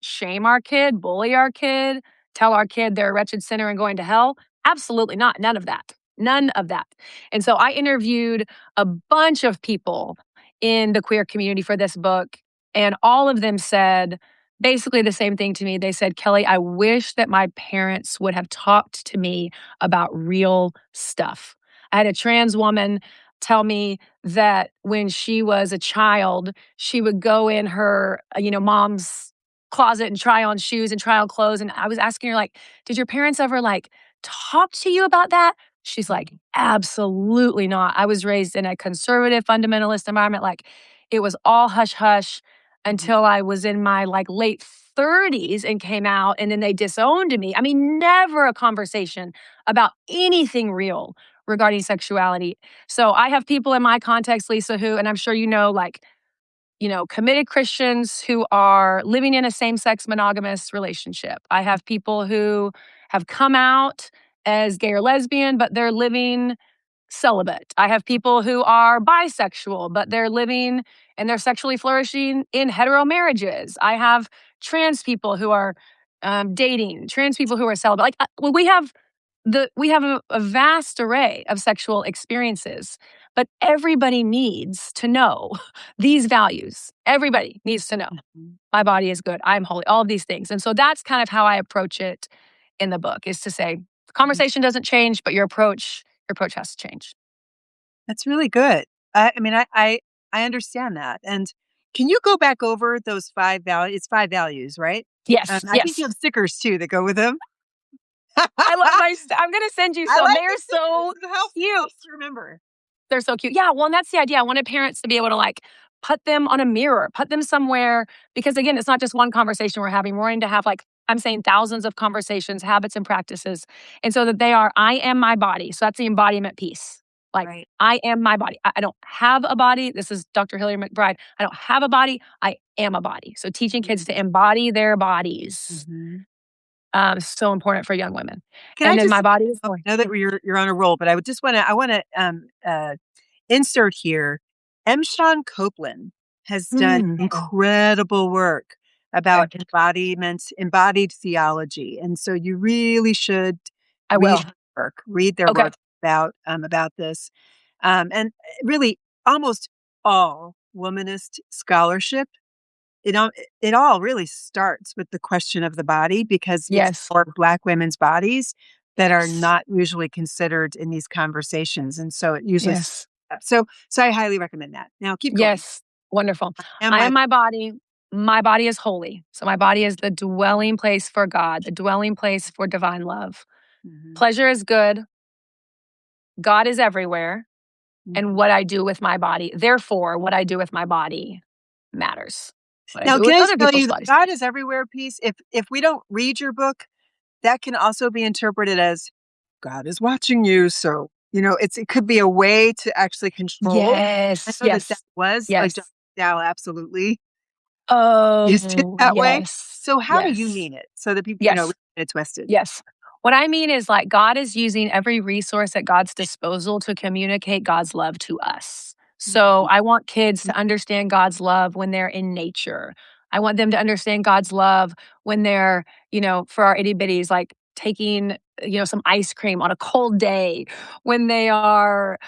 shame our kid, bully our kid, tell our kid they're a wretched sinner and going to hell. Absolutely not. None of that. None of that. And so I interviewed a bunch of people in the queer community for this book, and all of them said basically the same thing to me. They said, "Kelly, I wish that my parents would have talked to me about real stuff." I had a trans woman tell me that when she was a child, she would go in her, mom's closet and try on shoes and try on clothes, and I was asking her, like, "Did your parents ever, like, talk to you about that?" She's like, mhm, "Absolutely not. I was raised in a conservative fundamentalist environment, like, it was all hush hush mhm. until I was in my, like, late 30s and came out, and then they disowned me." I mean, never a conversation about anything real regarding sexuality. So I have people in my context, Lisa, who and I'm sure you know, like, committed Christians who are living in a same sex monogamous relationship. I have people who have come out as gay or lesbian, but they're living celibate. I have people who are bisexual, but they're living and they're sexually flourishing in hetero marriages. I have trans people who are dating, trans people who are celibate. Like we have a vast array of sexual experiences, but everybody needs to know these values. Everybody needs to know my body is good, I'm holy, all of these things. And so that's kind of how I approach it in the book, is to say the conversation doesn't change, but your approach has to change. That's really good. I mean, I understand that. And can you go back over those 5 values? It's 5 values, right? Yes, I think you yes. have stickers too that go with them. I love I'm gonna send you I some. like They're the so stickers. It helps cute. helps to remember. They're so cute. Yeah, well, and that's the idea. I wanted parents to be able to like put them on a mirror, put them somewhere, because again, it's not just one conversation we're having. We're wanting to have like, I'm saying thousands of conversations, habits, and practices. And so that they are, I am my body. So that's the embodiment piece. Like, Right. I am my body. I don't have a body. This is Dr. Hilary McBride. I don't have a body. I am a body. So teaching kids to embody their bodies, Mhm. so important for young women. Can I And then just my body is I holy. know that you're on a roll, but I would just wanna I wanna, insert here. M. Sean Copeland has done Mm, incredible work okay, about embodied theology, and so you really should I read will. her read their Okay. work about this. And really almost all womanist scholarship, it all it all really starts with the question of the body because it's Yes. for Black women's bodies that are Yes. not usually considered in these conversations, and so it usually Yes. so I highly recommend that. Now keep going. Yes. Wonderful. Am I I am my body. My body is holy. So my body is the dwelling place for God, the dwelling place for divine love. Mhm, Pleasure is good. God is everywhere. And mhm. what I do with my body, therefore, what I do with my body matters. What I Now do can with I other just tell people's you that bodies. God is everywhere piece, if we don't read your book, that can also be interpreted as God is watching you, so, it could be a way to actually control. I Yes. know that Yes. was like, John Yes. McDowell absolutely used it Oh, that way. yes. So how do you Yes. mean it? So that people, Yes. get it twisted. Yes. What I mean is like God is using every resource at God's disposal to communicate God's love to us. So Mhm. I want kids to understand God's love when they're in nature. I want them to understand God's love when they're, for our itty bitties, like taking, some ice cream on a cold day, when they are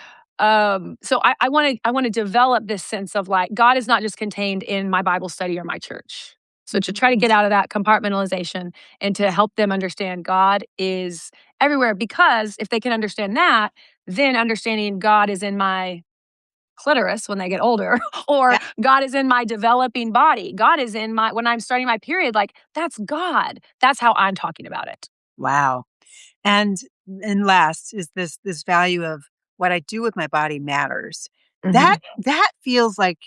so I want to develop this sense of like God is not just contained in my Bible study or my church. So to try to Mhm. get out of that compartmentalization and to help them understand God is everywhere, because if they can understand that, then understanding God is in my clitoris when they get older, or Yeah. God is in my developing body. God is in my, when I'm starting my period, like that's God. That's how I'm talking about it. Wow. And last is this value of what I do with my body matters. Mhm. That feels like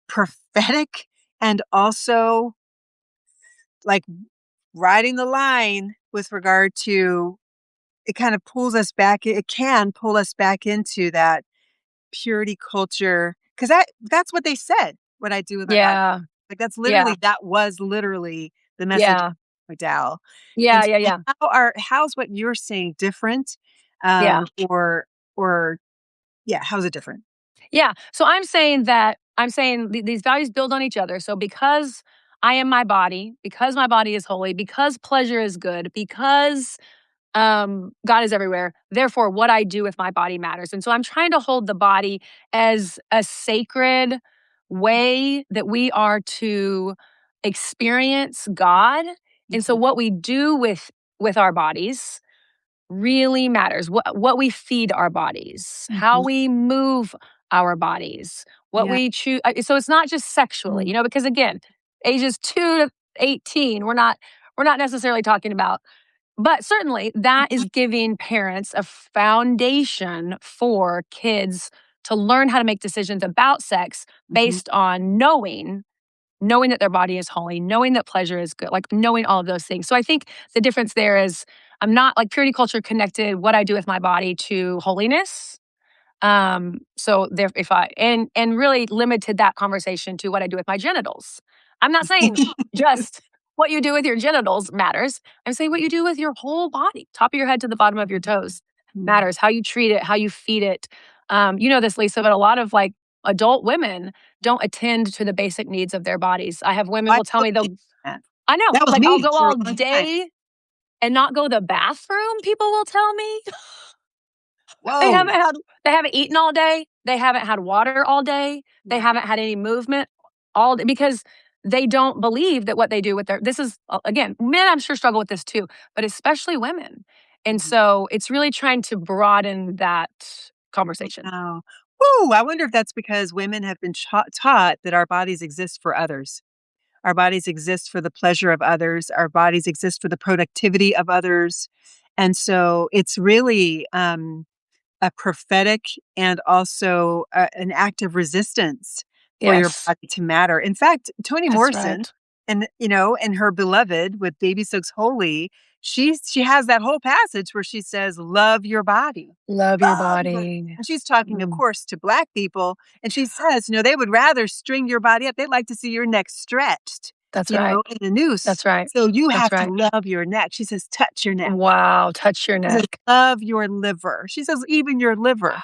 prophetic and also like riding the line with regard to it kind of pulls us back. It can pull us back into that purity culture because that's what they said. What I do with my body, Yeah. like Yeah. that was literally the message Yeah. of McDowell. Yeah. And Yeah. so Yeah. how's what you're saying different, Yeah. or yeah, how's it different? Yeah. So I'm saying these values build on each other. So because I am my body, because my body is holy, because pleasure is good, because God is everywhere. Therefore, what I do with my body matters. And so I'm trying to hold the body as a sacred way that we are to experience God. And so Mhm, what we do with our bodies really matters. What we feed our bodies, how mhm. we move our bodies, what Yeah. we choose. So it's not just sexually, Mm, because again, ages 2 to 18, we're not necessarily talking about, but certainly that is giving parents a foundation for kids to learn how to make decisions about sex mhm. based on knowing that their body is holy, knowing that pleasure is good, like knowing all of those things. So I think the difference there is I'm not like purity culture connected what I do with my body to holiness. So there, if I and really limited that conversation to what I do with my genitals. I'm not saying just what you do with your genitals matters. I'm saying what you do with your whole body, top of your head to the bottom of your toes Mm. matters. How you treat it, how you feed it. You know this, Lisa, but a lot of like adult women don't attend to the basic needs of their bodies. I have women I will tell me totally they'll. get that. I know, That was like I'll me go for a all long time. day and not go to the bathroom. People will tell me they Whoa. haven't had they haven't eaten all day. they haven't had water all day, they haven't had any movement all day because they don't believe that what they do with their this is again, men I'm sure struggle with this too, but especially women. And Mhm. so it's really trying to broaden that conversation. Wow. Woo, I wonder if that's because women have been taught that our bodies exist for others. Our bodies exist for the pleasure of others. Our bodies exist for the productivity of others. And so it's really a prophetic and also an act of resistance for your Yes, body to matter. In fact, Toni that's Morrison, right. and and her beloved with Baby Soaks Holy, she has that whole passage where she says, "Love your body, Love your love your." body. And she's talking, of Mm, course, to Black people, and she says, they would rather string your body up. They'd like to see your neck stretched, that's right. in a noose. That's right. So you That's have to right. love your neck. She says, touch your neck. Wow, touch your She says, neck. love your liver. She says, even your liver.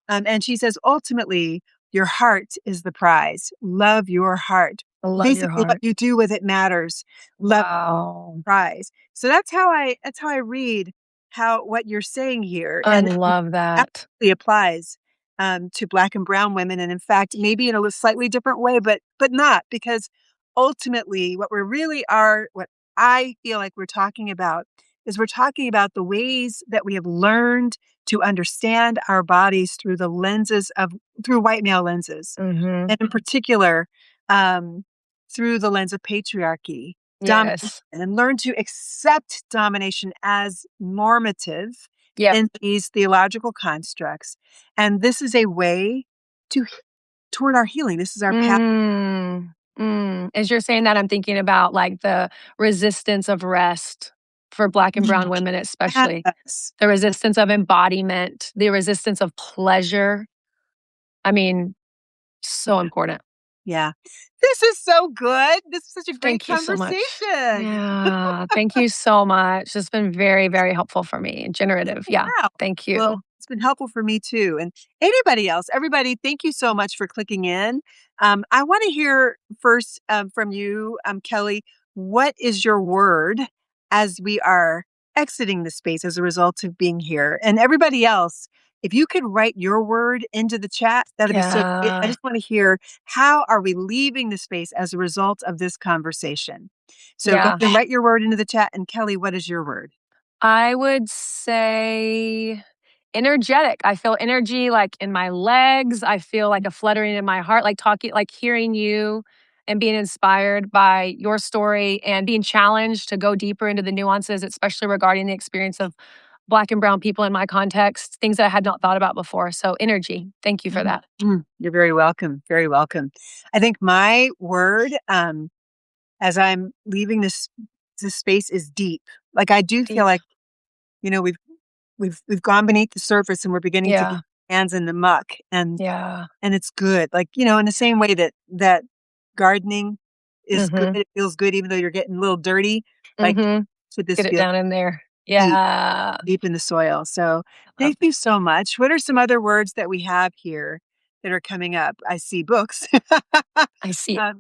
And she says, ultimately, your heart is the prize. Love your heart. I love your Basically, what heart. you do with it matters. Love Wow. the prize. So that's how I read how what you're saying here, I and love that. absolutely applies to Black and Brown women, and in fact, maybe in a slightly different way, but not because ultimately, what we really are, what I feel like we're talking about, is we're talking about the ways that we have learned to understand our bodies through white male lenses, Mhm. and in particular, um, through the lens of patriarchy, domination, Yes. and learn to accept domination as normative Yep. in these theological constructs. And this is a way toward our healing. This is our path. Mm. Mm. As you're saying that, I'm thinking about, like, the resistance of rest for Black and brown women especially. Yes. The resistance of embodiment, the resistance of pleasure. I mean, so Yeah. important. Yeah. This is so good. This is such a great Thank you so much. conversation. Yeah, thank you so much. It's been very, very helpful for me and generative. Yeah, Wow. thank Well, you. it's been helpful for me too. And anybody else, everybody, thank you so much for clicking in. I want to hear first from you, Kelly. What is your word as we are exiting the space as a result of being here? And everybody else, if you could write your word into the chat, that'd be so great. I Yeah, just want to hear, how are we leaving the space as a result of this conversation? So go yeah. ahead and write your word into the chat. And Kelly, what is your word? I would say energetic. I feel energy, like, in my legs. I feel like a fluttering in my heart, like, hearing you and being inspired by your story and being challenged to go deeper into the nuances, especially regarding the experience of Black and brown people in my context, things that I had not thought about before. So energy. Thank you for Mhm. that. You're very welcome. Very welcome. I think my word, as I'm leaving this space, is deep. Like I do feel Deep. like we've gone beneath the surface and we're beginning to get Yeah. our hands in the muck, Yeah. and it's good. Like in the same way that gardening is good, Mhm. it feels good even though you're getting a little dirty. Like Mhm. that's what this Get it feels down in there. deep, Yeah. deep in the soil. So I love thank you so much. What are some other words that we have here that are coming up? I see books. I see it.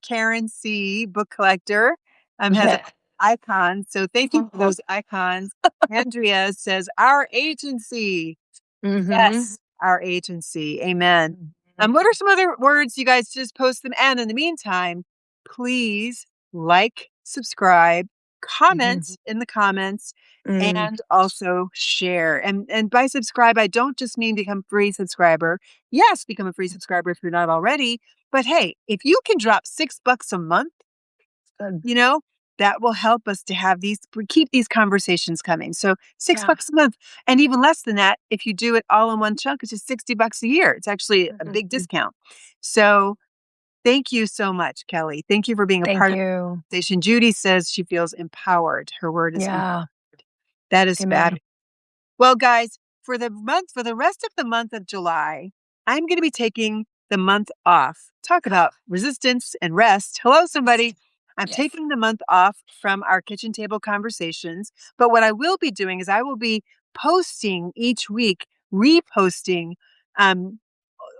Karen C, book collector, has an Yeah. icon. So thank you for those icons. Andrea says, our agency. Mhm. Yes, our agency. Amen. Mhm. What are some other words you guys just post them? And in the meantime, please like, subscribe, comment Mhm. in the comments, Mm. and also share. And by subscribe, I don't just mean become a free subscriber. Yes, become a free subscriber if you're not already. But hey, if you can drop $6 a month, Good. you know, that will help us to keep these conversations coming. So six Yeah. bucks a month, and even less than that if you do it all in one chunk, it's just $60 a year. It's actually a Mhm. big discount. So thank you so much, Kelly. Thank you for being a Thank part of you. the conversation. Judy says she feels empowered. Her word is empowered. Yeah. That is Amen. fabulous. Well, guys, for the rest of the month of July, I'm going to be taking the month off. Talk about resistance and rest. Hello, somebody. I'm Yes. taking the month off from our kitchen table conversations. But what I will be doing is I will be posting each week, reposting um,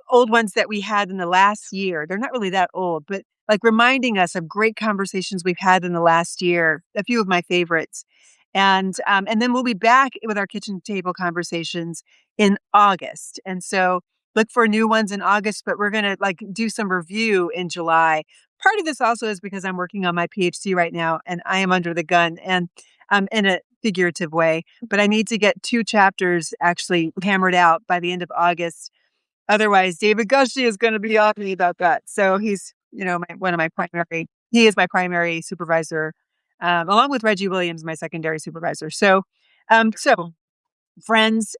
old ones that we had in the last year. They're not really that old, but like reminding us of great conversations we've had in the last year, a few of my favorites. And then we'll be back with our kitchen table conversations in August. And so look for new ones in August, but we're going to like do some review in July. Part of this also is because I'm working on my PhD right now and I am under the gun and in a figurative way, but I need to get 2 chapters actually hammered out by the end of August. Otherwise, David Gushy is going to be on me about that. So he's, he is my primary supervisor, along with Reggie Williams, my secondary supervisor. So friends,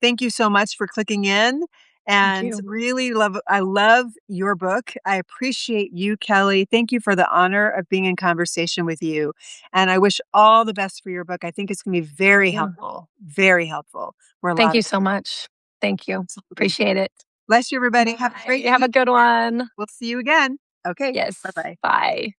thank you so much for clicking in Thank and you. I love your book. I appreciate you, Kelly. Thank you for the honor of being in conversation with you. And I wish all the best for your book. I think it's going to be very helpful for a Thank lot you of so people. much. Thank you. Absolutely. Appreciate it. Bless you, everybody. Have a great Have a week. good one. We'll see you again. Okay. Yes. Bye bye. Bye.